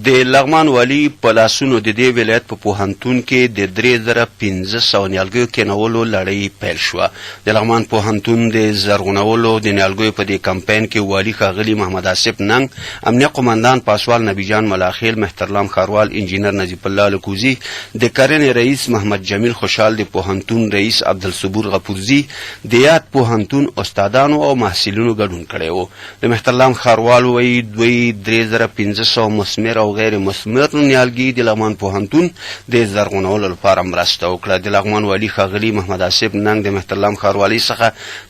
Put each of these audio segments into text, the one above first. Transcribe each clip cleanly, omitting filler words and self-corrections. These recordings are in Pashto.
د لغمان والي په لاسونو د دې ولایت په پوهنتون کې د 3500 نیالګیو کینولو لړۍ پیل شوه. د لغمان پوهنتون د زرغونولو د نیالګیو په دې کمپاین کې والي ښاغلي محمد آصف ننګ، امنیه قمندان پاسوال نبیجان ملاخیل، مهترلام ښاروال انجینر نجیب الله لکوزي، د کرنې رئیس محمد جمیل خوشحال، د پوهنتون رئیس عبدالصبور غفورزي، د یاد پوهنتون استادانو او محصلینو ګډون کړی و. د مهترلام ښاروال وایي دوی 3500 مثمر او غیر مثمر نیالګي د لغمان پوهنتون د زرغونولو لپاره مرسته وکړه. د لغمان والي ښاغلي محمد آصف ننګ د مهترلام ښاروالۍ څخه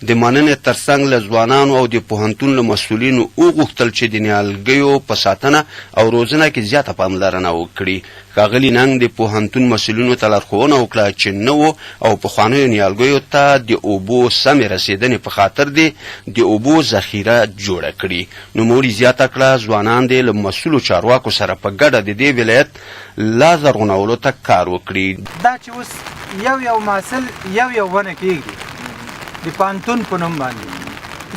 د مننې ترڅنګ له ځوانانو او د پوهنتون له مسؤلینو وغوښتل چې د نیالګیو په ساتنه او روزنه کې زیاته پاملرنه وکړي. ښاغلي ننګ د پوهنتون مسؤلینو ته لارښوونه وکړه چې نوو او پخوانیو نیالګیو ته د اوبو سمې رسېدنې په خاطر د اوبو ذخیره جوړه کړي. نوموړي زیاته کړه ځوانان دې له مسؤلو چارواکو سره په ګډه د دې ولایت لا زرغونولو ته کار وکړي. دا چې اوس یو محصل یو ونه کېږي د پوهنتون په نوم باندې،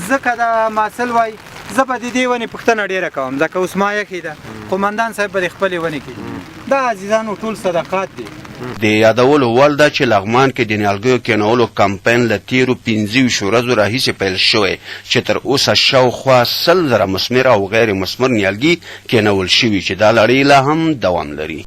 ځکه دا محصل وایي زه به د دې ونې پوښتنه ډېره کوم ځکه اوس ما یخې ده، قمندان صاحب به د خپلې ونې کوي. دا عزیزانو ټول صدقات دي. د یادولو وړ ده چې لغمان کې د نیالګیو کینولو کمپاین له تیرو 25 ورځو راهیسې پیل شوی چې تر اوسه شاوخوا 100,000 مثمر او غیر مثمر نیالګي کینول شوي چې دا لړۍ لا هم دوام لري.